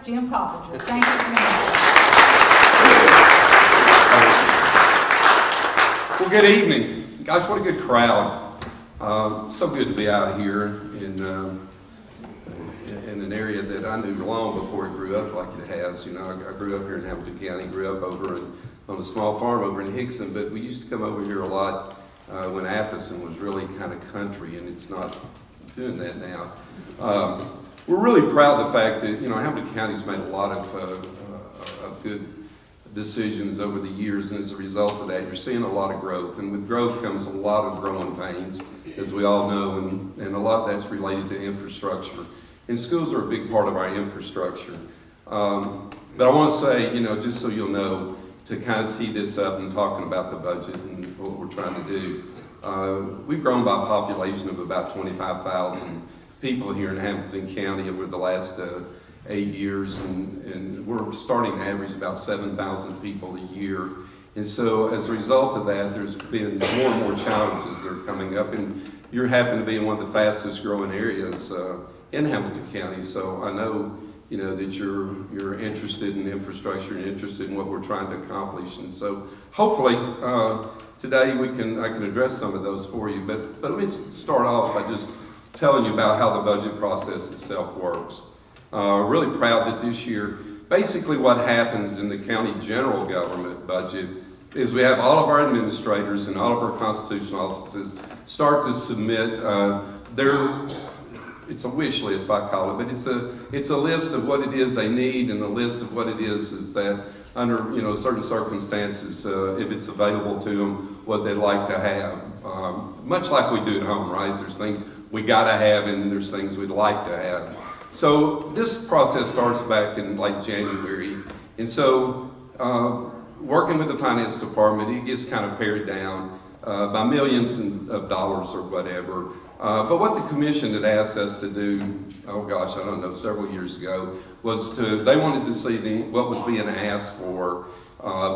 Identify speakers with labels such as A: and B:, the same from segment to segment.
A: Jim Coppinger. Thank you very much.
B: Well, good evening. Gosh, what a good crowd. So good to be out here in an area that I knew long before it grew up like it has. You know, I grew up here in Hamilton County, grew up on a small farm over in Hickson, but we used to come over here a lot when Appleton was really kind of country, and it's not doing that now. We're really proud of the fact that, you know, Hamilton County's made a lot of good decisions over the years, and as a result of that, you're seeing a lot of growth. And with growth comes a lot of growing pains, as we all know, and a lot of that's related to infrastructure. And schools are a big part of our infrastructure. But I want to say, you know, just so you'll know, to kind of tee this up and talking about the budget and what we're trying to do, we've grown by a population of about 25,000 people here in Hamilton County over the last 8 years, and we're starting to average about 7,000 people a year. And so as a result of that, there's been more and more challenges that are coming up, and you happen to be in one of the fastest growing areas in Hamilton County. So I know, you know, that you're interested in infrastructure and interested in what we're trying to accomplish. And so hopefully today I can address some of those for you. But let me start off by just telling you about how the budget process itself works. Really proud that this year, basically what happens in the county general government budget is we have all of our administrators and all of our constitutional offices start to submit it's a wish list, I call it, but it's a list of what it is they need, and the list of what it is that under, you know, certain circumstances, if it's available to them, what they'd like to have. Much like we do at home, right? There's things we gotta have, and then there's things we'd like to have. So this process starts back in like January, and so working with the finance department, it gets kind of pared down by millions of dollars or whatever. But what the commission had asked us to do, oh gosh, I don't know, several years ago, was they wanted to see what was being asked for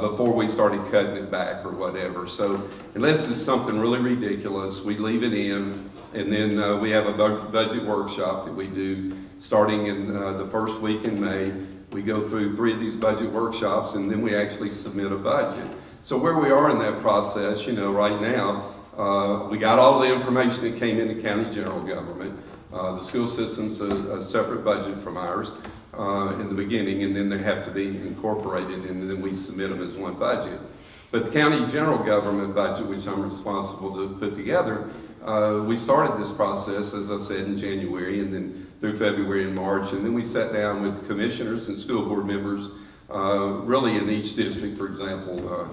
B: before we started cutting it back or whatever. So unless it's something really ridiculous, we leave it in, and then we have a budget workshop that we do starting in the first week in May. We go through 3 of these budget workshops, and then we actually submit a budget. So where we are in that process, you know, right now, we got all the information that came into county general government. The school system's a separate budget from ours in the beginning, and then they have to be incorporated, and then we submit them as one budget. But the county general government budget, which I'm responsible to put together, we started this process, as I said, in January, and then through February and March, and then we sat down with the commissioners and school board members, really in each district. For example,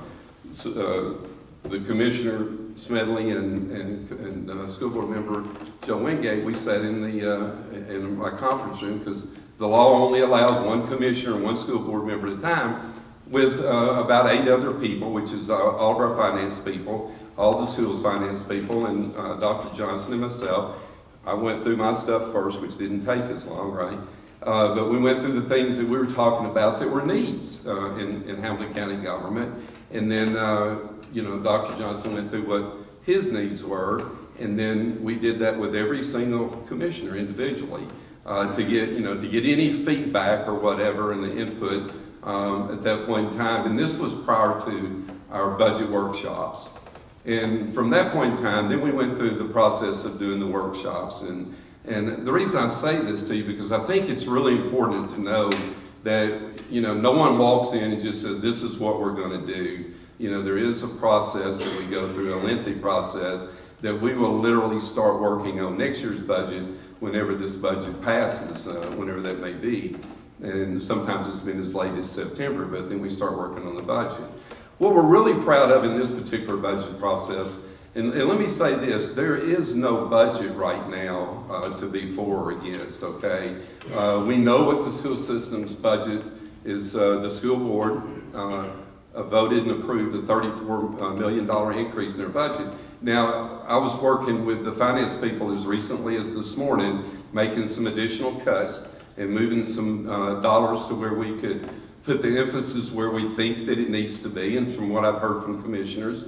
B: the Commissioner Smedley and school board member Joe Wingate, we sat in my conference room, because the law only allows one commissioner and one school board member at a time, with about 8 other people, which is all of our finance people, all the school's finance people, and Dr. Johnson and myself. I went through my stuff first, which didn't take as long, right? But we went through the things that we were talking about that were needs in Hamilton County government. And then, you know, Dr. Johnson went through what his needs were, and then we did that with every single commissioner individually to get any feedback or whatever and the input at that point in time. And this was prior to our budget workshops. And from that point in time, then we went through the process of doing the workshops. And the reason I say this to you, because I think it's really important to know that, you know, no one walks in and just says, this is what we're going to do. You know, there is a process that we go through, a lengthy process, that we will literally start working on next year's budget whenever this budget passes, whenever that may be. And sometimes it's been as late as September, but then we start working on the budget. What we're really proud of in this particular budget process, and let me say this, there is no budget right now to be for or against, okay? We know what the school system's budget is. The school board voted and approved a $34 million increase in their budget. Now, I was working with the finance people as recently as this morning, making some additional cuts and moving some dollars to where we could put the emphasis where we think that it needs to be. And from what I've heard from commissioners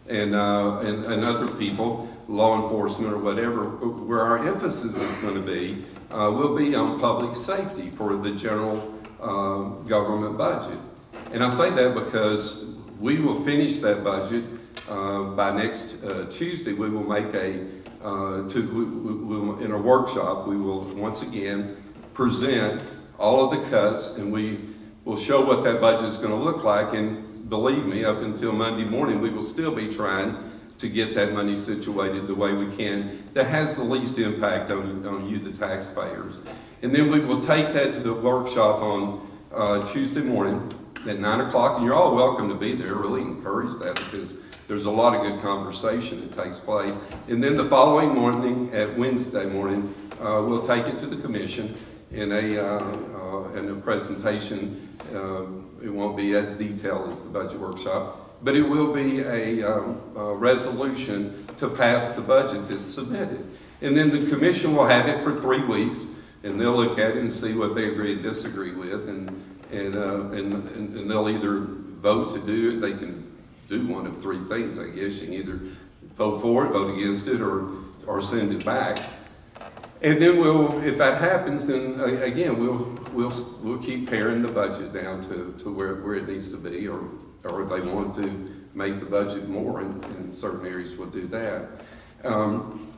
B: and other people, law enforcement or whatever, where our emphasis is going to be will be on public safety for the general government budget. And I say that because we will finish that budget by next Tuesday. We will make in a workshop, we will once again present all of the cuts, and we will show what that budget is going to look like. And believe me, up until Monday morning, we will still be trying to get that money situated the way we can that has the least impact on you, the taxpayers. And then we will take that to the workshop on Tuesday morning at 9 o'clock, and you're all welcome to be there. Really encourage that because there's a lot of good conversation that takes place. And then the following morning, at Wednesday morning, we'll take it to the commission in a presentation. It won't be as detailed as the budget workshop, but it will be a resolution to pass the budget that's submitted. And then the commission will have it for 3 weeks, and they'll look at it and see what they agree and disagree with, and they'll either vote to do it. They can do one of 3 things, I guess. You can either vote for it, vote against it, or send it back. And then if that happens, then again, we'll keep paring the budget down to where it needs to be, or if they want to make the budget more in certain areas, we'll do that.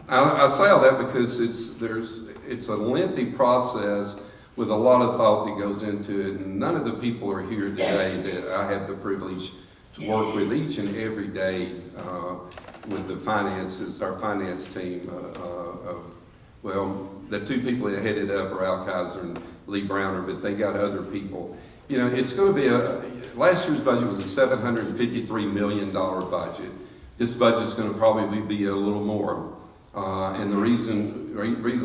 B: I say all that because it's a lengthy process with a lot of thought that goes into it, and none of the people are here today that I have the privilege to work with each and every day with the finances, our finance team the 2 people that headed up are Al Kaiser and Lee Browner, but they got other people. You know, it's going to be last year's budget was a $753 million budget. This budget's going to probably be a little more. And the reason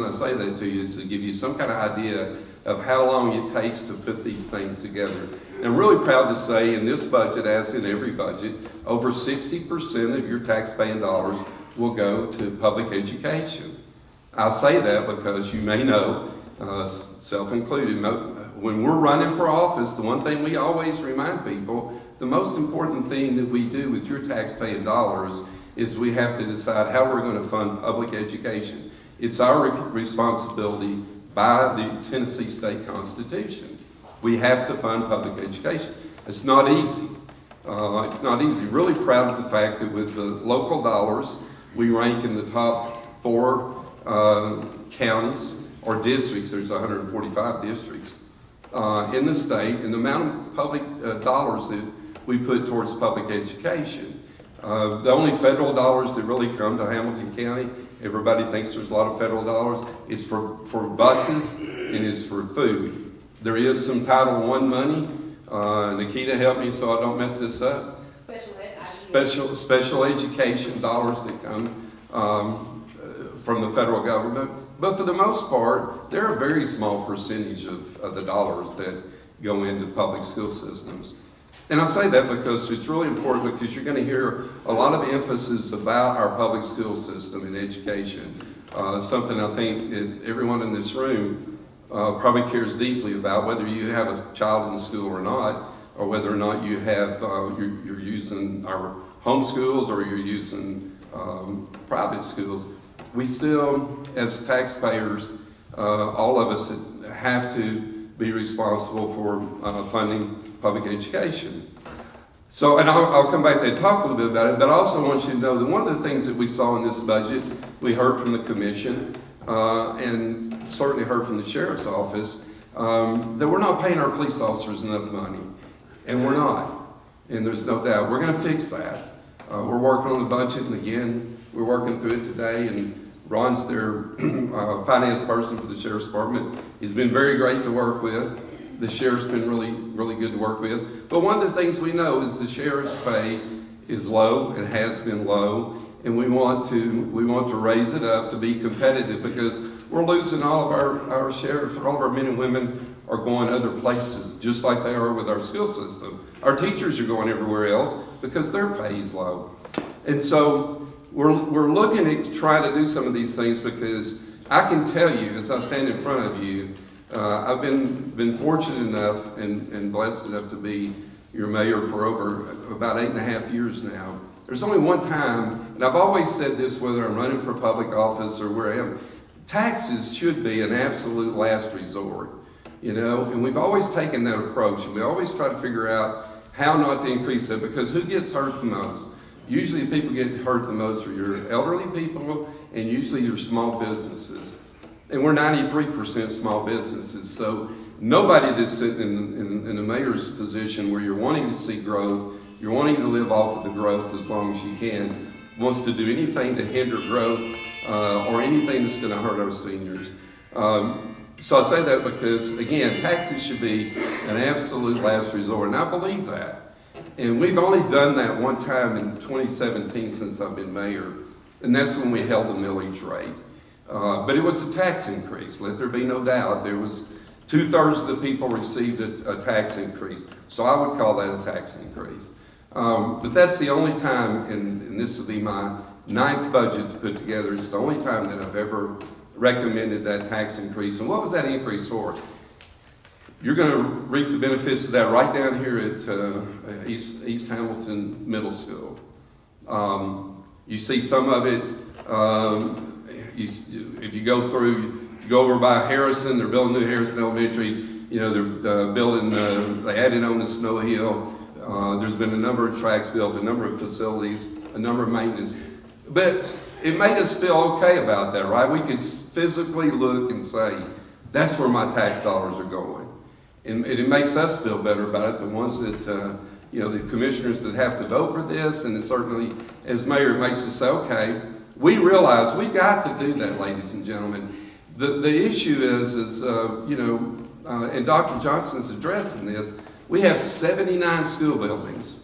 B: I say that to you is to give you some kind of idea of how long it takes to put these things together. And I'm really proud to say in this budget, as in every budget, over 60% of your tax-paying dollars will go to public education. I say that because you may know, self-included, when we're running for office, the one thing we always remind people, the most important thing that we do with your tax-paying dollars is we have to decide how we're going to fund public education. It's our responsibility by the Tennessee State Constitution. We have to fund public education. It's not easy. It's not easy. Really proud of the fact that with the local dollars, we rank in the top 4 counties or districts. There's 145 districts in the state, and the amount of public dollars that we put towards public education. The only federal dollars that really come to Hamilton County, everybody thinks there's a lot of federal dollars, is for buses and is for food. There is some Title I money. Nikita, help me so I don't mess this up. Special education dollars that come from the federal government. But for the most part, they're a very small percentage of the dollars that go into public school systems. And I say that because it's really important, because you're going to hear a lot of emphasis about our public school system and education. Something I think that everyone in this room probably cares deeply about, whether you have a child in school or not, or whether or not you have you're using our home schools or you're using private schools. We still, as taxpayers, all of us have to be responsible for funding public education. So, and I'll come back there and talk a little bit about it, but I also want you to know that one of the things that we saw in this budget, we heard from the commission, and certainly heard from the sheriff's office, that we're not paying our police officers enough money. And we're not. And there's no doubt. We're going to fix that. We're working on the budget, and again, we're working through it today, and Ron's their finance person for the Sheriff's Department. He's been very great to work with. The Sheriff's been really, really good to work with. But one of the things we know is the Sheriff's pay is low and has been low, and we want to raise it up to be competitive, because we're losing all of our sheriffs, all of our men and women are going other places, just like they are with our school system. Our teachers are going everywhere else because their pay is low. And so we're looking at trying to do some of these things, because I can tell you, as I stand in front of you, I've been fortunate enough and blessed enough to be your mayor for over about 8.5 years now. There's only one time, and I've always said this, whether I'm running for public office or where I am, taxes should be an absolute last resort. you know, and we've always taken that approach, and we always try to figure out how not to increase that, because who gets hurt the most? Usually the people get hurt the most are your elderly people and usually your small businesses. And we're 93% small businesses, so nobody that's sitting in the mayor's position where you're wanting to see growth, you're wanting to live off of the growth as long as you can, wants to do anything to hinder growth or anything that's going to hurt our seniors. So I say that because, again, taxes should be an absolute last resort, and I believe that. And we've only done that one time in 2017 since I've been mayor, and that's when we held the millage rate. But it was a tax increase, let there be no doubt. There was 2/3 of the people received a tax increase, so I would call that a tax increase. But that's the only time, and this will be my 9th budget to put together, it's the only time that I've ever recommended that tax increase. And what was that increase for? You're going to reap the benefits of that right down here at East Hamilton Middle School. You see some of it, if you go over by Harrison, they're building new Harrison Elementary, you know, they're building, they added on the Snow Hill. There's been a number of tracks built, a number of facilities, a number of maintenance. But it made us feel okay about that, right? We could physically look and say, that's where my tax dollars are going. And it makes us feel better about it, the ones that, you know, the commissioners that have to vote for this, and it certainly, as mayor, it makes us say, okay, we realize we've got to do that, ladies and gentlemen. The issue is you know, and Dr. Johnson's addressing this, we have 79 school buildings.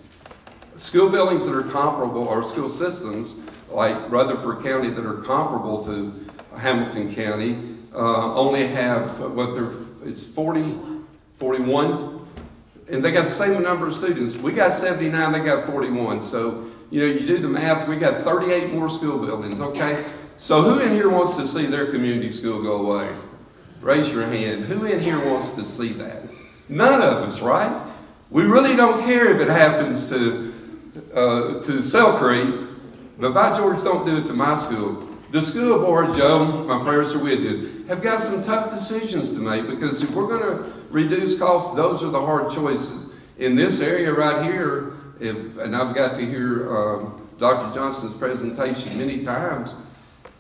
B: School buildings that are comparable, or school systems, like Rutherford County, that are comparable to Hamilton County, only have it's 41, and they got the same number of students. We got 79, they got 41. So, you know, you do the math, we got 38 more school buildings, okay? So who in here wants to see their community school go away? Raise your hand. Who in here wants to see that? None of us, right? We really don't care if it happens to Sell Creek, but by George, don't do it to my school. The school board, Joe, my prayers are with you, have got some tough decisions to make, because if we're going to reduce costs, those are the hard choices. In this area right here, and I've got to hear Dr. Johnson's presentation many times,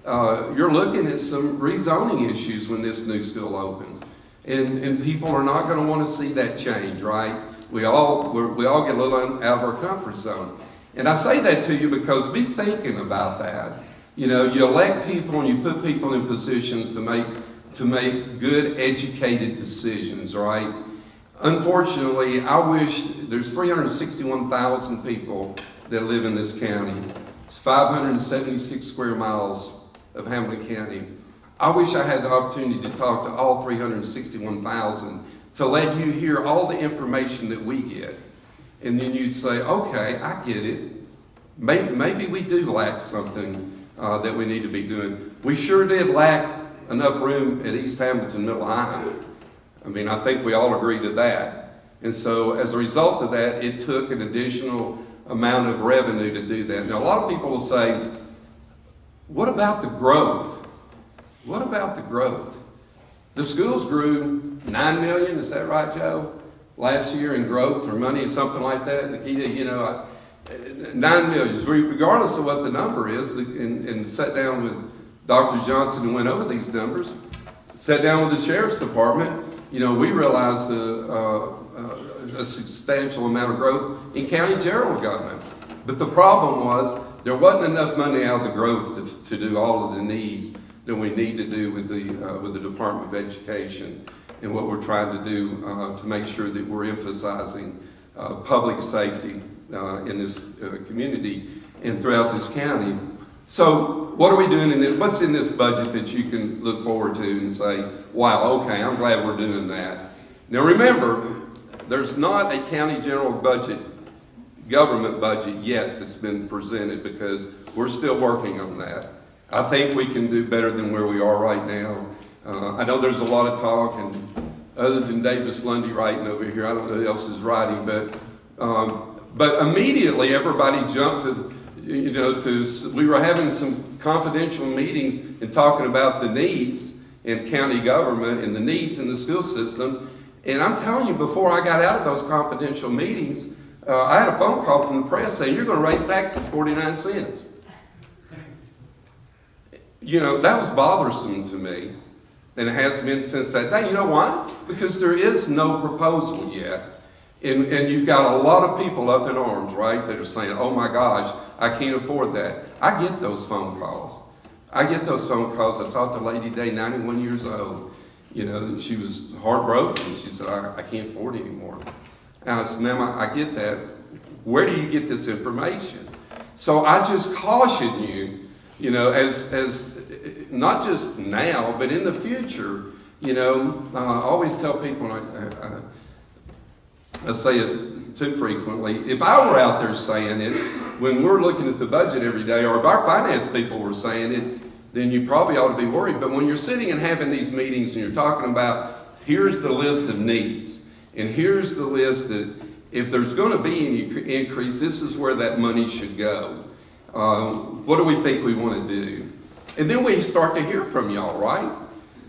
B: you're looking at some rezoning issues when this new school opens. And people are not going to want to see that change, right? We all get a little out of our comfort zone. And I say that to you because be thinking about that. You know, you elect people and you put people in positions to make good, educated decisions, right? Unfortunately, I wish there's 361,000 people that live in this county. It's 576 square miles of Hamilton County. I wish I had the opportunity to talk to all 361,000 to let you hear all the information that we get. And then you say, okay, I get it. Maybe we do lack something that we need to be doing. We sure did lack enough room at East Hamilton Middle High. I mean, I think we all agree to that. And so as a result of that, it took an additional amount of revenue to do that. Now, a lot of people will say, what about the growth? What about the growth? The schools grew $9 million, is that right, Joe? Last year in growth or money, something like that. Nikita, you know, $9 million. Regardless of what the number is, and sat down with Dr. Johnson and went over these numbers, sat down with the Sheriff's Department, you know, we realized a substantial amount of growth in county general government. But the problem was there wasn't enough money out of the growth to do all of the needs that we need to do with the Department of Education and what we're trying to do to make sure that we're emphasizing public safety in this community and throughout this county. So what are we doing in this? What's in this budget that you can look forward to and say, wow, okay, I'm glad we're doing that. Now remember, there's not a county general budget, government budget yet that's been presented because we're still working on that. I think we can do better than where we are right now. I know there's a lot of talk, and other than Davis Lundy writing over here, I don't know who else is writing, but immediately everybody jumped to, you know, we were having some confidential meetings and talking about the needs in county government and the needs in the school system, And I'm telling you, before I got out of those confidential meetings, I had a phone call from the press saying, you're going to raise taxes 49 cents. You know, that was bothersome to me, and it has been since that day. You know why? Because there is no proposal yet. And you've got a lot of people up in arms, right, that are saying, oh my gosh, I can't afford that. I get those phone calls. I talked to a lady today, 91 years old. You know, she was heartbroken. She said, I can't afford it anymore. And I said, ma'am, I get that. Where do you get this information? So I just caution you, you know, as not just now, but in the future, you know, I always tell people, I say it too frequently, if I were out there saying it, when we're looking at the budget every day, or if our finance people were saying it, then you probably ought to be worried. But when you're sitting and having these meetings and you're talking about, here's the list of needs, and here's the list that if there's going to be any increase, this is where that money should go. What do we think we want to do? And then we start to hear from y'all, right?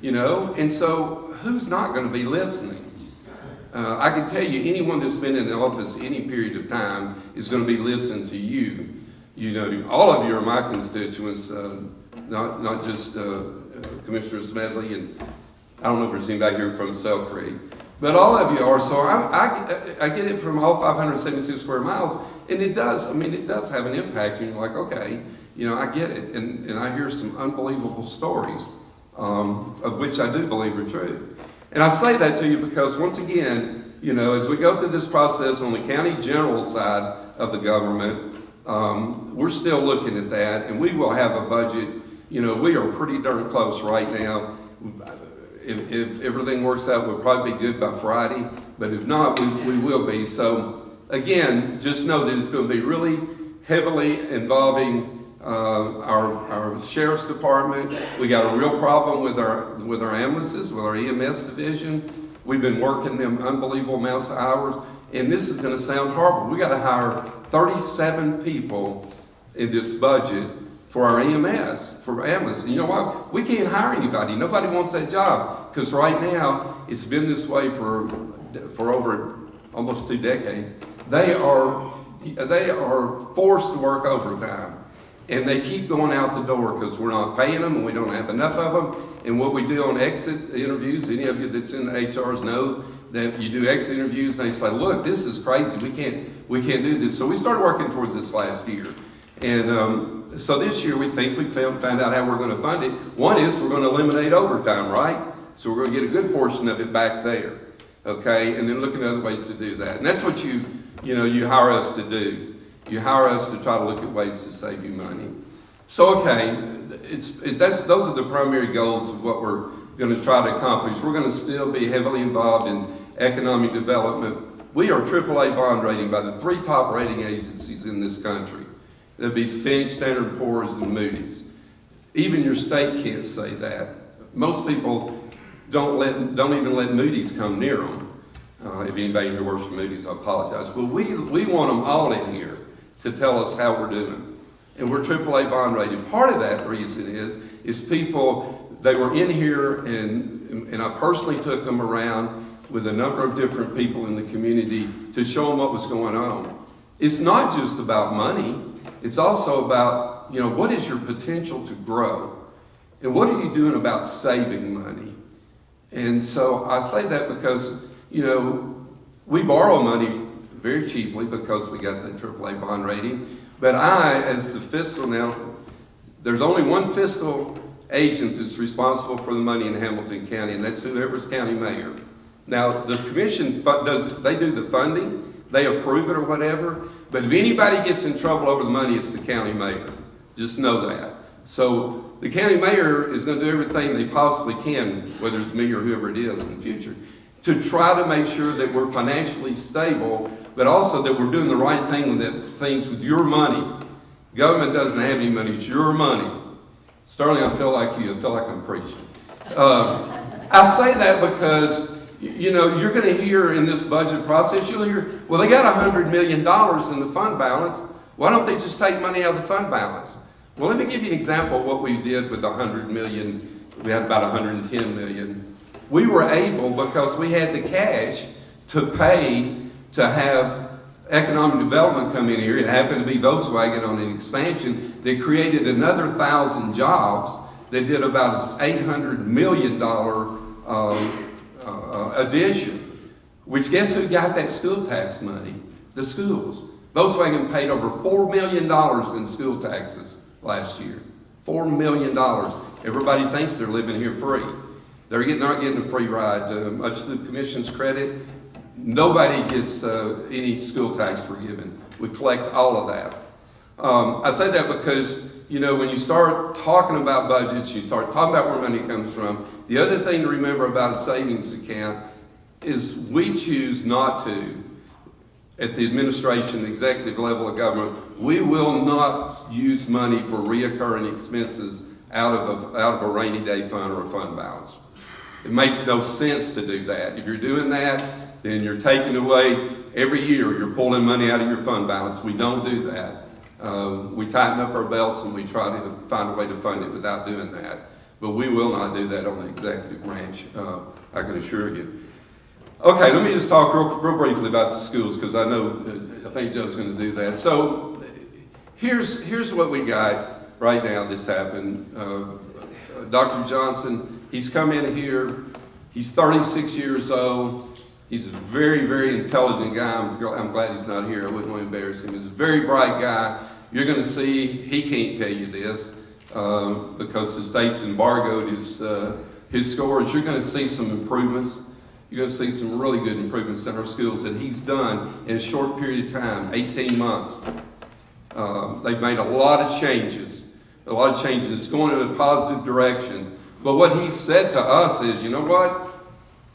B: You know, and so who's not going to be listening? I can tell you, anyone that's been in the office any period of time is going to be listening to you. You know, all of you are my constituents, not just Commissioner Smedley, and I don't know if there's anybody here from Sell Creek, but all of you are. So I get it from all 576 square miles, and it does. I mean, it does have an impact. And you're like, okay, you know, I get it, and I hear some unbelievable stories, of which I do believe are true. And I say that to you because, once again, you know, as we go through this process on the county general side of the government, we're still looking at that, and we will have a budget. You know, we are pretty darn close right now. If everything works out, we'll probably be good by Friday, but if not, we will be. So, again, just know that it's going to be really heavily involving our sheriff's department. We got a real problem with our ambulances, with our EMS division. We've been working them unbelievable amounts of hours, and this is going to sound horrible. We got to hire 37 people in this budget for our EMS, for ambulance. You know what? We can't hire anybody. Nobody wants that job, because right now it's been this way for over almost 2 decades. They are forced to work overtime. And they keep going out the door because we're not paying them and we don't have enough of them. And what we do on exit interviews, any of you that's in the HRs know that you do exit interviews, and they say, look, this is crazy. We can't do this. So we started working towards this last year. And so this year we think we found out how we're going to fund it. One is we're going to eliminate overtime, right? So we're going to get a good portion of it back there. Okay? And then looking at other ways to do that. And that's what you hire us to do. You hire us to try to look at ways to save you money. So, okay, those are the primary goals of what we're going to try to accomplish. We're going to still be heavily involved in economic development. We are AAA bond rating by the 3 top rating agencies in this country. That'd be Fitch, Standard & Poor's, and Moody's. Even your state can't say that. Most people don't even let Moody's come near them. If anybody here works for Moody's, I apologize. But we want them all in here to tell us how we're doing. And we're AAA bond rated. Part of that reason is people, they were in here, and I personally took them around with a number of different people in the community to show them what was going on. It's not just about money. It's also about, you know, what is your potential to grow? And what are you doing about saving money? And so I say that because, you know, we borrow money very cheaply because we got the AAA bond rating. But as the fiscal now, there's only one fiscal agent that's responsible for the money in Hamilton County, and that's whoever's county mayor. Now, the commission they do the funding, they approve it or whatever, but if anybody gets in trouble over the money, it's the county mayor. Just know that. So the county mayor is going to do everything they possibly can, whether it's me or whoever it is in the future, to try to make sure that we're financially stable, but also that we're doing the right things with your money. Government doesn't have any money, it's your money. Sterling, I feel like I'm preaching. I say that because, you know, you're going to hear in this budget process, you'll hear, well, they got $100 million in the fund balance. Why don't they just take money out of the fund balance? Well, let me give you an example of what we did with the $100 million. We had about $110 million. We were able, because we had the cash, to pay to have economic development come in here. It happened to be Volkswagen on an expansion that created another 1,000 jobs that did about an $800 million addition. Which, guess who got that school tax money? The schools. Volkswagen paid over $4 million in school taxes last year. $4 million. Everybody thinks they're living here free. They're not getting a free ride. Much to the commission's credit, nobody gets any school tax forgiven. We collect all of that. I say that because, you know, when you start talking about budgets, you start talking about where money comes from. The other thing to remember about a savings account is we choose not to, at the administration, the executive level of government, we will not use money for reoccurring expenses out of a rainy day fund or a fund balance. It makes no sense to do that. If you're doing that, then you're taking away, every year you're pulling money out of your fund balance. We don't do that. We tighten up our belts and we try to find a way to fund it without doing that. But we will not do that on the executive branch, I can assure you. Okay, let me just talk real briefly about the schools, because I think Joe's going to do that. So here's what we got right now. This happened. Dr. Johnson, he's come in here. He's 36 years old. He's a very, very intelligent guy. I'm glad he's not here. I wouldn't want to embarrass him. He's a very bright guy. You're going to see, he can't tell you this because the state's embargoed his scores. You're going to see some improvements. You're going to see some really good improvements in our schools that he's done in a short period of time, 18 months. They've made a lot of changes. It's going in a positive direction. But what he said to us is, you know what?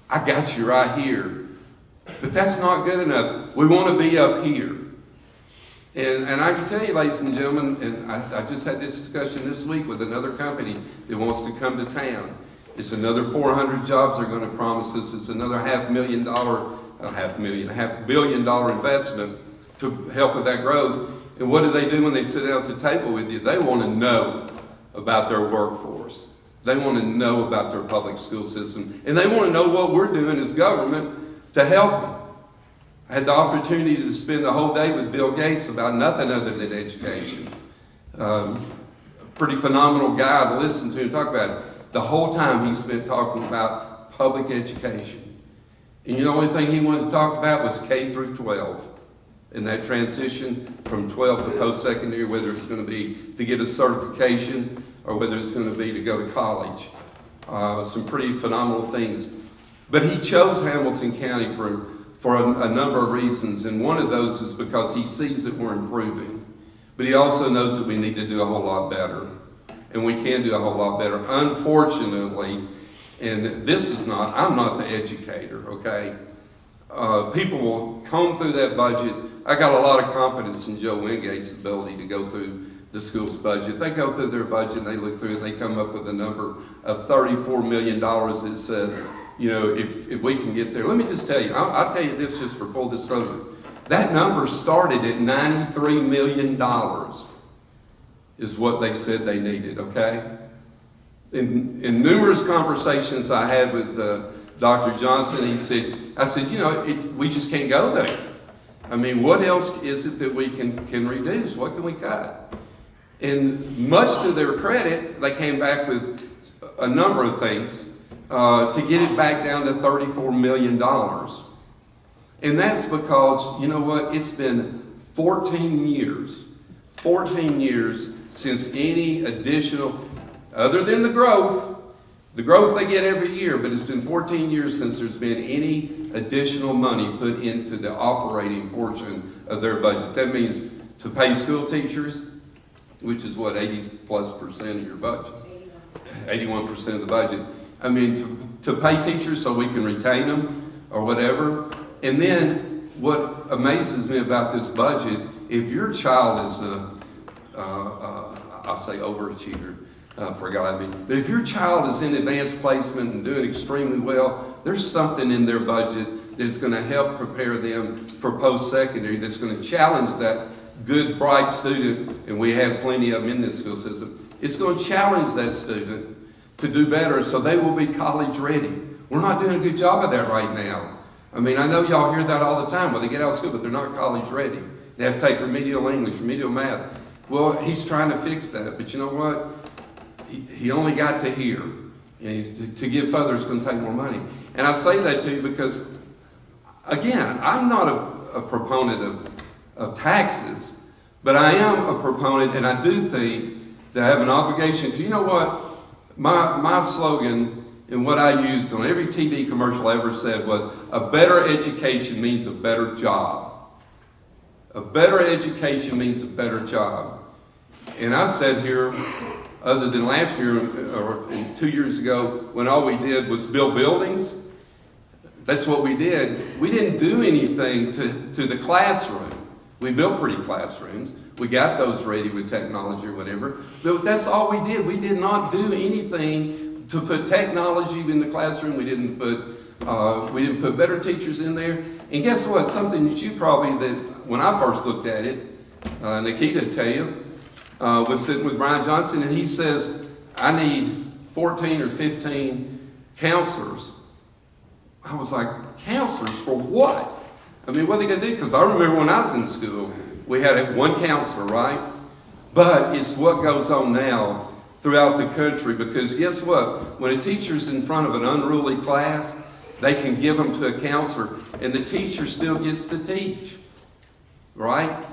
B: I got you right here. But that's not good enough. We want to be up here. And I can tell you, ladies and gentlemen, and I just had this discussion this week with another company that wants to come to town. It's another 400 jobs they're going to promise us. It's another $500 billion investment to help with that growth. And what do when they sit down at the table with you? They want to know about their workforce. They want to know about their public school system. And they want to know what we're doing as government to help them. I had the opportunity to spend the whole day with Bill Gates about nothing other than education. Pretty phenomenal guy to listen to and talk about it. The whole time he spent talking about public education. And you know, the only thing he wanted to talk about was K through 12. And that transition from 12 to post-secondary, whether it's going to be to get a certification or whether it's going to be to go to college. Some pretty phenomenal things. But he chose Hamilton County for a number of reasons. And one of those is because he sees that we're improving. But he also knows that we need to do a whole lot better. And we can do a whole lot better. Unfortunately, and I'm not the educator, okay? People will comb through that budget. I got a lot of confidence in Joe Wingate's ability to go through the school's budget. They go through their budget and they look through it and they come up with a number of $34 million that says, you know, if we can get there. Let me just tell you, I'll tell you this just for full disclosure. That number started at $93 million. Is what they said they needed, okay? In numerous conversations I had with Dr. Johnson, I said, you know, we just can't go there. I mean, what else is it that we can reduce? What can we cut? And much to their credit, they came back with a number of things to get it back down to $34 million. And that's because, you know what, it's been 14 years since any additional, other than the growth they get every year, but it's been 14 years since there's been any additional money put into the operating portion of their budget. That means to pay school teachers, which is what, 80+% of your budget, 81% of the budget. I mean, to pay teachers so we can retain them or whatever. And then what amazes me about this budget, if your child is I'll say overachiever, forgot me. But if your child is in advanced placement and doing extremely well, there's something in their budget that's going to help prepare them for post-secondary, that's going to challenge that good, bright student, and we have plenty of them in this school system. It's going to challenge that student to do better so they will be college ready. We're not doing a good job of that right now. I mean, I know y'all hear that all the time. Well, they get out of school, but they're not college ready. They have to take remedial English, remedial math. Well, he's trying to fix that, but you know what? He only got to here. And to get further is going to take more money. And I say that to you because, again, I'm not a proponent of taxes, but I am a proponent, and I do think that I have an obligation. Because you know what? My slogan and what I used on every TV commercial I ever said was, a better education means a better job. A better education means a better job. And I said here, other than last year or 2 years ago, when all we did was build buildings, that's what we did. We didn't do anything to the classroom. We built pretty classrooms. We got those ready with technology or whatever. But that's all we did. We did not do anything to put technology in the classroom. We didn't put better teachers in there. And guess what? Something that you probably, that when I first looked at it, Nikita tell you, was sitting with Brian Johnson, and he says, I need 14 or 15 counselors. I was like, counselors for what? I mean, what are they going to do? Because I remember when I was in school, we had one counselor, right? But it's what goes on now throughout the country, because guess what? When a teacher's in front of an unruly class, they can give them to a counselor, and the teacher still gets to teach, right?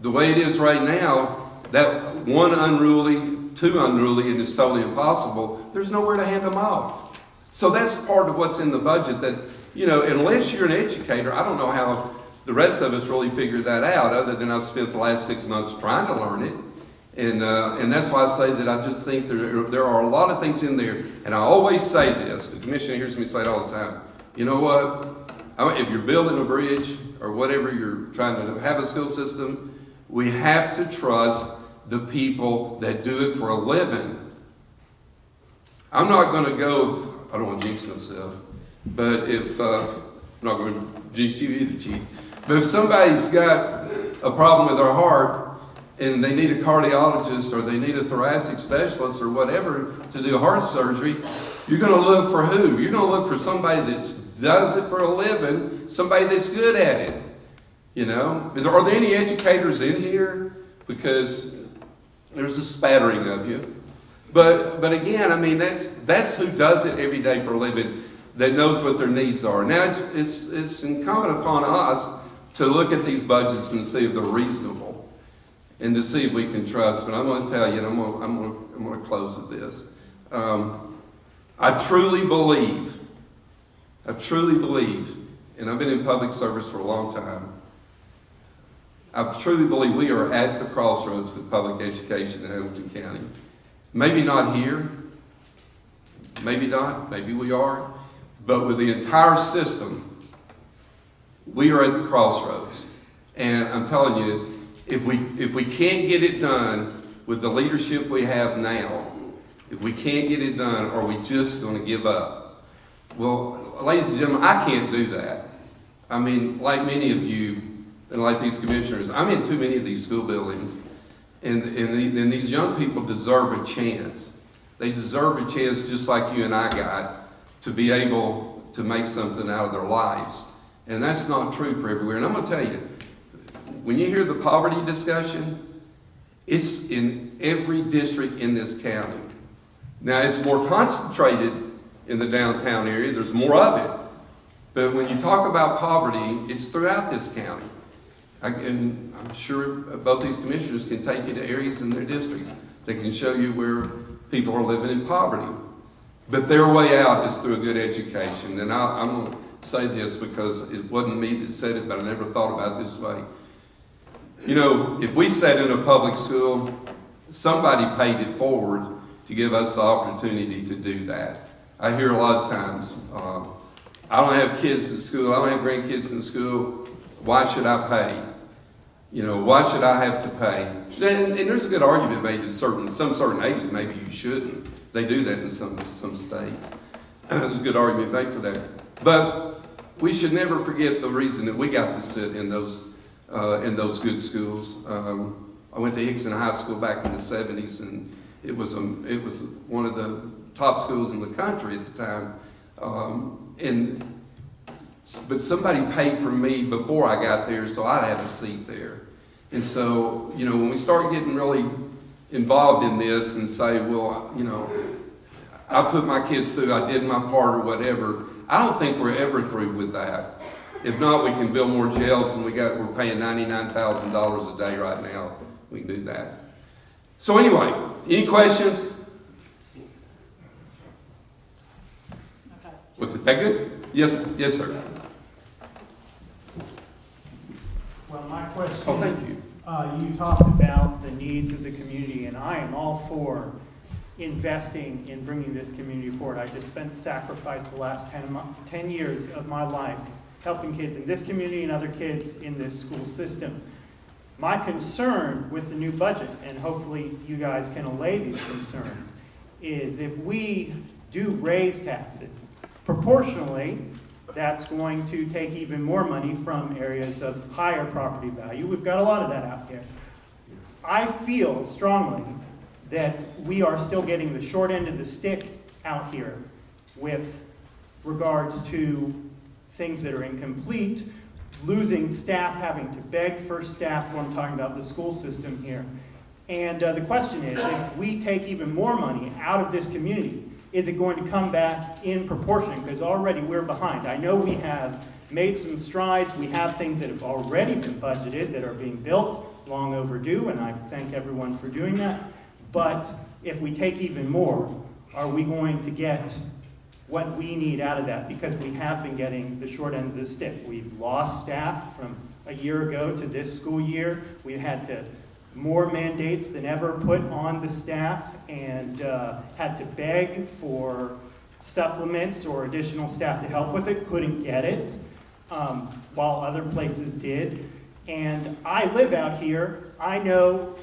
B: The way it is right now, that one unruly, two unruly, and it's totally impossible, there's nowhere to hand them off. So that's part of what's in the budget that, you know, unless you're an educator, I don't know how the rest of us really figured that out, other than I've spent the last 6 months trying to learn it. And that's why I say that I just think there are a lot of things in there. And I always say this, the commissioner hears me say it all the time. You know what? If you're building a bridge or whatever you're trying to have a school system, we have to trust the people that do it for a living. I'm not going to go, I don't want to jinx myself, but if, I'm not going to jinx you either, Chief, but if somebody's got a problem with their heart and they need a cardiologist or they need a thoracic specialist or whatever to do heart surgery, you're going to look for who? You're going to look for somebody that does it for a living, somebody that's good at it. You know, are there any educators in here? Because there's a spattering of you. But again, I mean, that's who does it every day for a living, that knows what their needs are. Now, it's incumbent upon us to look at these budgets and see if they're reasonable and to see if we can trust. But I'm going to tell you, and I'm going to close with this. I truly believe, and I've been in public service for a long time, I truly believe we are at the crossroads with public education in Hamilton County. Maybe not here, maybe not, maybe we are, but with the entire system, we are at the crossroads. And I'm telling you, if we can't get it done with the leadership we have now, if we can't get it done, are we just going to give up? Well, ladies and gentlemen, I can't do that. I mean, like many of you, and like these commissioners, I'm in too many of these school buildings, and these young people deserve a chance. They deserve a chance just like you and I got to be able to make something out of their lives. And that's not true for everywhere. And I'm going to tell you, when you hear the poverty discussion, it's in every district in this county. Now, it's more concentrated in the downtown area. There's more of it. But when you talk about poverty, it's throughout this county. And I'm sure both these commissioners can take you to areas in their districts that can show you where people are living in poverty. But their way out is through a good education. And I'm going to say this because it wasn't me that said it, but I never thought about it this way. You know, if we sat in a public school, somebody paid it forward to give us the opportunity to do that. I hear a lot of times, I don't have kids in school, I don't have grandkids in school, why should I pay? You know, why should I have to pay? And there's a good argument made that some certain ages maybe you shouldn't. They do that in some states. There's a good argument made for that. But we should never forget the reason that we got to sit in those good schools. I went to Hickson High School back in the 70s, and it was one of the top schools in the country at the time. But somebody paid for me before I got there, so I have a seat there. And so, you know, when we start getting really involved in this and say, well, you know, I put my kids through, I did my part or whatever, I don't think we're ever through with that. If not, we can build more jails, and we're paying $99,000 a day right now. We can do that. So anyway, any questions?
A: Okay.
B: What's it, that good? Yes, sir.
C: Well, my question.
B: Oh, thank you.
C: You talked about the needs of the community, and I am all for investing in bringing this community forward. I just sacrificed the last 10 years of my life helping kids in this community and other kids in this school system. My concern with the new budget, and hopefully you guys can allay these concerns, is if we do raise taxes, proportionally, that's going to take even more money from areas of higher property value. We've got a lot of that out here. I feel strongly that we are still getting the short end of the stick out here with regards to things that are incomplete, losing staff, having to beg for staff, when I'm talking about the school system here. And the question is, if we take even more money out of this community, is it going to come back in proportion? Because already we're behind. I know we have made some strides. We have things that have already been budgeted that are being built, long overdue, and I thank everyone for doing that. But if we take even more, are we going to get what we need out of that? Because we have been getting the short end of the stick. We've lost staff from a year ago to this school year. We've had more mandates than ever put on the staff, and had to beg for supplements or additional staff to help with it. Couldn't get it, while other places did. And I live out here. I know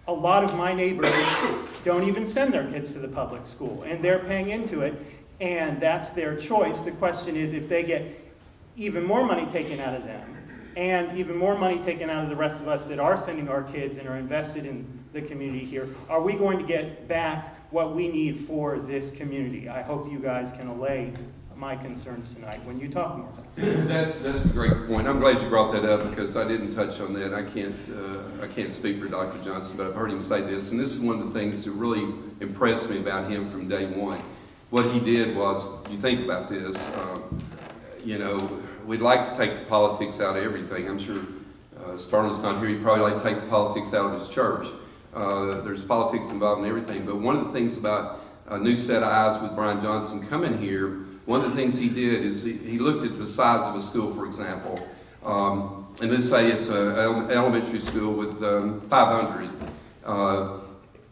C: a lot of my neighbors don't even send their kids to the public school, and they're paying into it, and that's their choice. The question is, if they get even more money taken out of them, and even more money taken out of the rest of us that are sending our kids and are invested in the community here, are we going to get back what we need for this community? I hope you guys can allay my concerns tonight when you talk more.
B: That's a great point. I'm glad you brought that up, because I didn't touch on that. I can't speak for Dr. Johnson, but I've heard him say this, and this is one of the things that really impressed me about him from day one. What he did was, you think about this, you know, we'd like to take the politics out of everything. I'm sure Starlin's not here. He'd probably like to take the politics out of his church. There's politics involved in everything. But one of the things about a new set of eyes with Brian Johnson coming here, one of the things he did is he looked at the size of a school, for example. And let's say it's an elementary school with 500.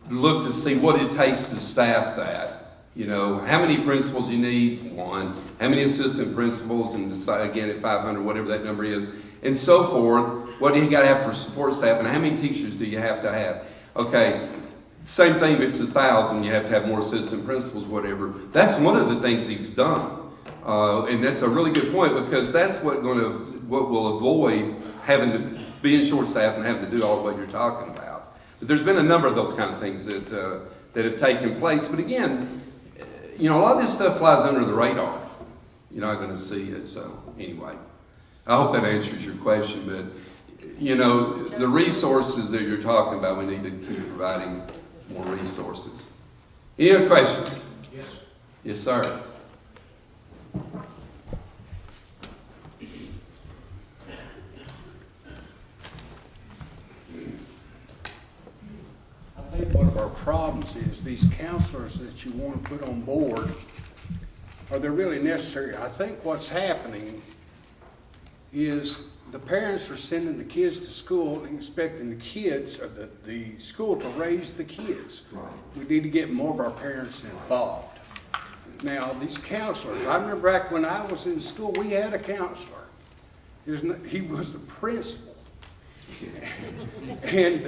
B: Look to see what it takes to staff that. You know, how many principals you need, one, how many assistant principals, and decide again at 500, whatever that number is, and so forth. What do you got to have for support staff, and how many teachers do you have to have? Okay, same thing if it's 1,000, you have to have more assistant principals, whatever. That's one of the things he's done. And that's a really good point, because that's what will avoid having to be in short staff and having to do all of what you're talking about. But there's been a number of those kind of things that have taken place. But again, you know, a lot of this stuff flies under the radar. You're not going to see it. So anyway, I hope that answers your question. But, you know, the resources that you're talking about, we need to keep providing more resources. Any other questions?
D: Yes.
B: Yes, sir.
D: I think one of our problems is these counselors that you want to put on board, are they really necessary? I think what's happening is the parents are sending the kids to school and expecting the kids, or the school to raise the kids.
B: Right.
D: We need to get more of our parents involved. Now, these counselors, I remember back when I was in school, we had a counselor. He was the principal. And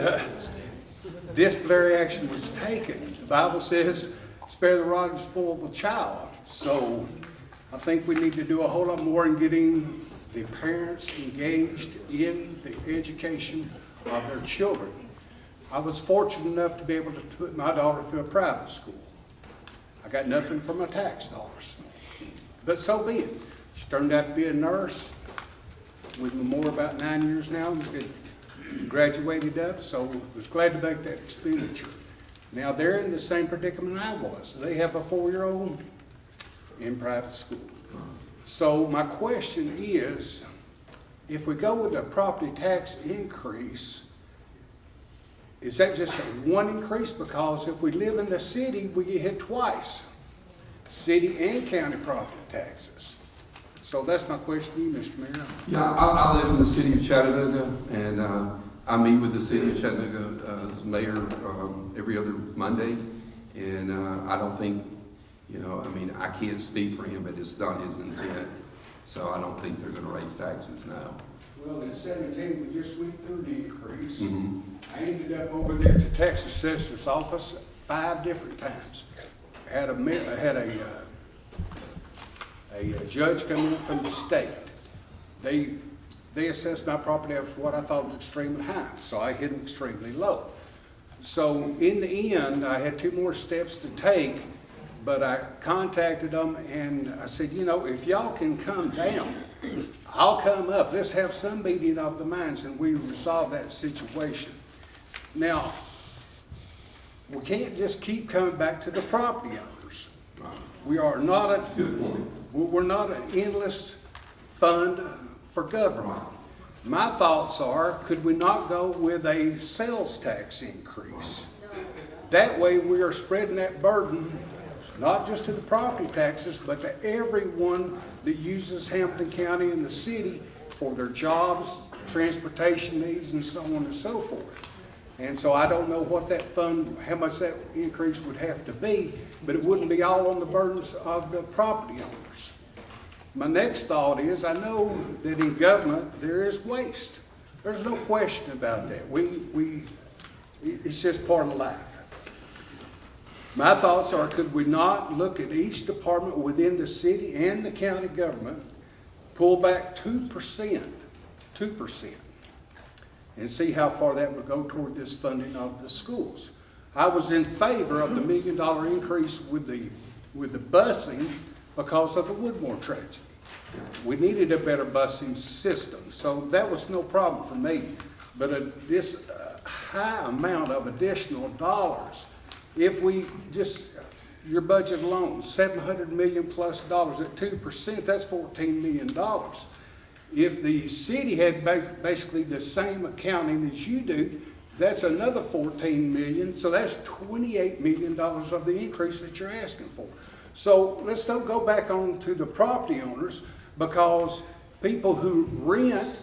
D: disciplinary action was taken. The Bible says, spare the rod and spoil the child. So I think we need to do a whole lot more in getting the parents engaged in the education of their children. I was fortunate enough to be able to put my daughter through a private school. I got nothing for my tax dollars. But so be it. She turned out to be a nurse with more about 9 years now, graduated up, so was glad to make that expenditure. Now, they're in the same predicament I was. They have a 4-year-old in private school. So my question is, if we go with a property tax increase, is that just a one increase? Because if we live in the city, we get hit twice, city and county property taxes. So that's my question to you, Mr. Mayor.
B: Yeah, I live in the city of Chattanooga, and I meet with the city of Chattanooga's mayor every other Monday, and I don't think, I mean, I can't speak for him, but it's not his intent, so I don't think they're going to raise taxes now.
D: Well, in 17, we just went through the increase.
B: Mm-hmm.
D: I ended up over there at the tax assessor's office 5 different times. Had a judge come in from the state. They assessed my property as what I thought was extremely high, so I hit them extremely low. So in the end, I had 2 more steps to take, but I contacted them and I said, if y'all can come down, I'll come up. Let's have some meeting of the minds and we resolve that situation. Now, we can't just keep coming back to the property owners. We are not
B: That's a good point.
D: We're not an endless fund for government. My thoughts are, could we not go with a sales tax increase? That way we are spreading that burden, not just to the property taxes, but to everyone that uses Hampton County and the city for their jobs, transportation needs, and so on and so forth. And so I don't know what that fund, how much that increase would have to be, but it wouldn't be all on the burdens of the property owners. My next thought is, I know that in government there is waste. There's no question about that. It's just part of life. My thoughts are, could we not look at each department within the city and the county government, pull back 2%, and see how far that would go toward this funding of the schools? I was in favor of the $1 million increase with the busing because of the Woodmore tragedy. We needed a better busing system, so that was no problem for me. But this high amount of additional dollars, if we just, your budget alone, $700 million plus dollars at 2%, that's $14 million. If the city had basically the same accounting as you do, that's another $14 million, so that's $28 million of the increase that you're asking for. So let's don't go back on to the property owners, because people who rent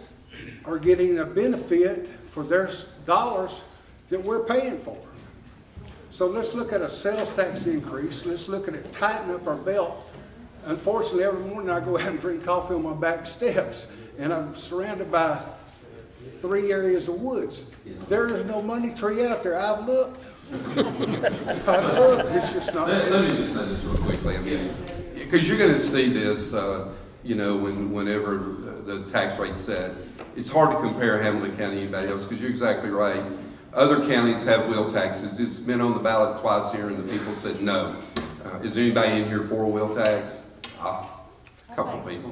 D: are getting a benefit for their dollars that we're paying for. So let's look at a sales tax increase. Let's look at it, tighten up our belt. Unfortunately, every morning I go out and drink coffee on my back steps, and I'm surrounded by 3 areas of woods. There is no money tree out there. I've looked. It's just not.
B: Let me just say this real quickly. I mean, because you're going to see this, whenever the tax rate's set. It's hard to compare Hamilton County to anybody else, because you're exactly right. Other counties have wheel taxes. It's been on the ballot twice here, and the people said no. Is there anybody in here for a wheel tax? A couple of people.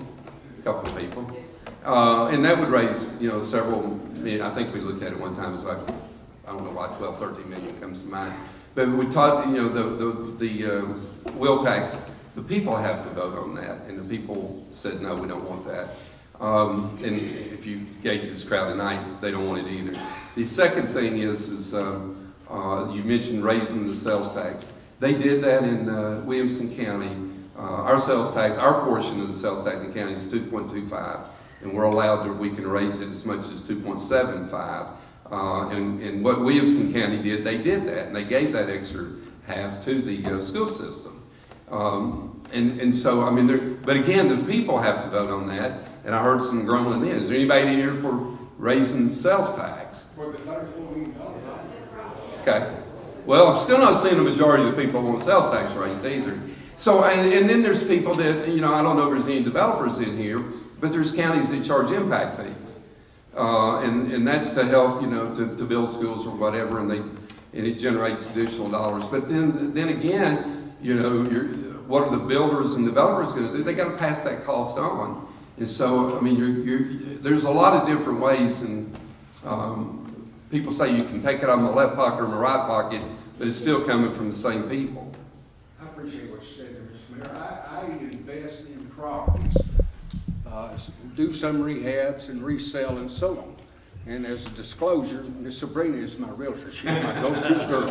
B: And that would raise, several. I think we looked at it one time. It's like, I don't know why 12, 13 million comes to mind. But we taught, the wheel tax, the people have to vote on that. And the people said, no, we don't want that. And if you gauge this crowd tonight, they don't want it either. The second thing is you mentioned raising the sales tax. They did that in Williamson County. Our sales tax, our portion of the sales tax in the county is 2.25. And we're allowed we can raise it as much as 2.75. And what Williamson County did, they did that, and they gave that extra half to the school system. And so, I mean, but again, the people have to vote on that, and I heard some grumbling then. Is there anybody in here for raising the sales tax?
D: For the $34 million.
B: Okay. Well, I'm still not seeing the majority of the people want sales tax raised either. So, and then there's people that, I don't know if there's any developers in here, but there's counties that charge impact fees. And that's to help, to build schools or whatever, and it generates additional dollars. But then again, what are the builders and developers going to do? They got to pass that cost on. And so, I mean, there's a lot of different ways, and people say you can take it out of my left pocket or my right pocket, but it's still coming from the same people.
D: I appreciate what you said there, Mr. Mayor. I invest in properties, do some rehabs and resell and so on. And as a disclosure, Miss Sabrina is my realtor. She's my go-to girl.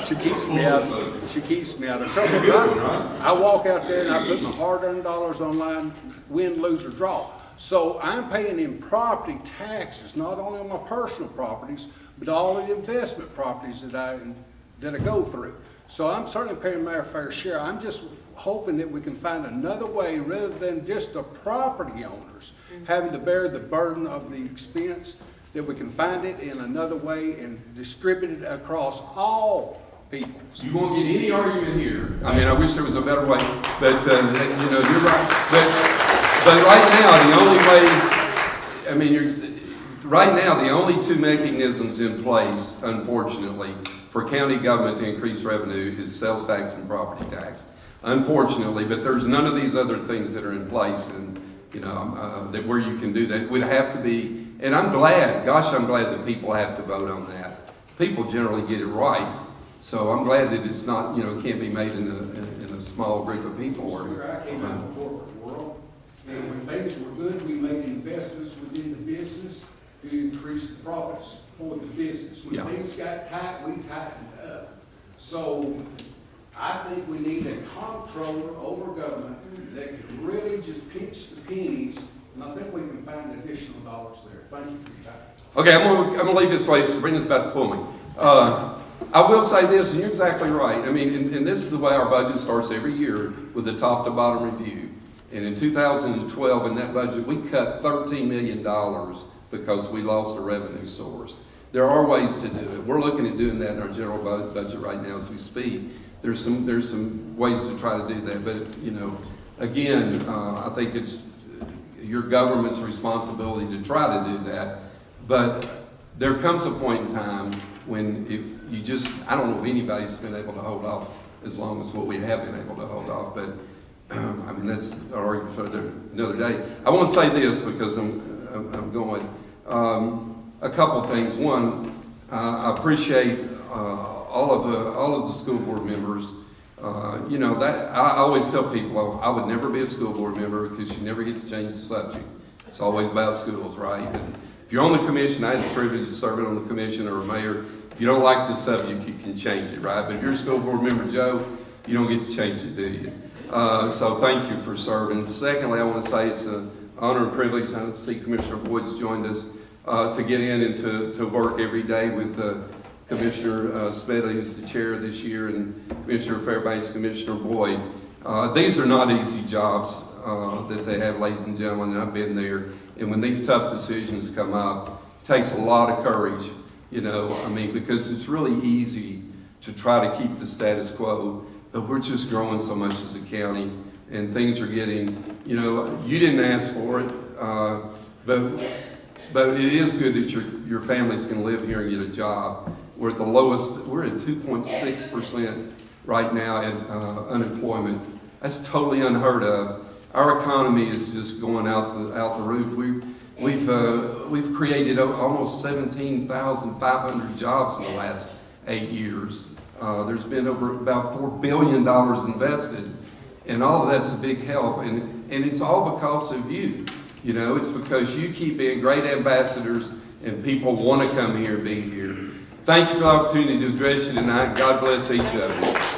D: She keeps me out of trouble. I walk out there and I put my hard-earned dollars on line, win, lose, or draw. So I'm paying in property taxes, not only on my personal properties, but all of the investment properties that I go through. So I'm certainly paying my fair share. I'm just hoping that we can find another way, rather than just the property owners having to bear the burden of the expense, that we can find it in another way and distribute it across all people.
B: You won't get any argument here. I mean, I wish there was a better way, but you know, you're right. But right now, the only way, I mean, right now, the only two mechanisms in place, unfortunately, for county government to increase revenue is sales tax and property tax. Unfortunately, but there's none of these other things that are in place, and you know, that where you can do that. It would have to be. And I'm glad, gosh, I'm glad that people have to vote on that. People generally get it right. So I'm glad that it's not, you know, can't be made in a small group of people.
D: I came out of the corporate world, and when things were good, we made investments within the business to increase the profits for the business. When things got tight, we tightened up. So I think we need a comptroller over government that can really just pinch the pennies. And I think we can find additional dollars there. Thank you for your time.
B: Okay, I'm going to leave this way. Sabrina's about to pull me. I will say this, and you're exactly right. I mean, and this is the way our budget starts every year, with a top to bottom review. And in 2012, in that budget, we cut $13 million because we lost a revenue source. There are ways to do it. We're looking at doing that in our general budget right now as we speak. There's some ways to try to do that. But, you know, again, I think it's your government's responsibility to try to do that, but there comes a point in time when you just, I don't know if anybody's been able to hold off as long as what we have been able to hold off, but I mean, that's an argument for another day. I want to say this because I'm going, a couple things. One, I appreciate all of the school board members. You know, that I always tell people I would never be a school board member because you never get to change the subject. It's always about schools, right? And if you're on the commission, I had the privilege of serving on the commission, or a mayor. If you don't like the subject, you can change it, right? But if you're a school board member, Joe, you don't get to change it, do you? So thank you for serving. Secondly, I want to say it's an honor and privilege. I see Commissioner Boyd's joined us to get in and to work every day with Commissioner Smedley, who's the chair this year, and Commissioner Fairbanks, Commissioner Boyd. These are not easy jobs that they have, ladies and gentlemen, and I've been there. And when these tough decisions come up, it takes a lot of courage, you know, I mean, because it's really easy to try to keep the status quo, but we're just growing so much as a county, and things are getting, you know, you didn't ask for it, but it is good that your families can live here and get a job. We're at the lowest, we're at 2.6% right now in unemployment. That's totally unheard of. Our economy is just going out the roof. We've created almost 17,500 jobs in the last 8 years. There's been about $4 billion invested, and all of that's a big help. And it's all because of you. You know, it's because you keep being great ambassadors, and people want to come here and be here. Thank you for the opportunity to address you tonight. God bless each of you.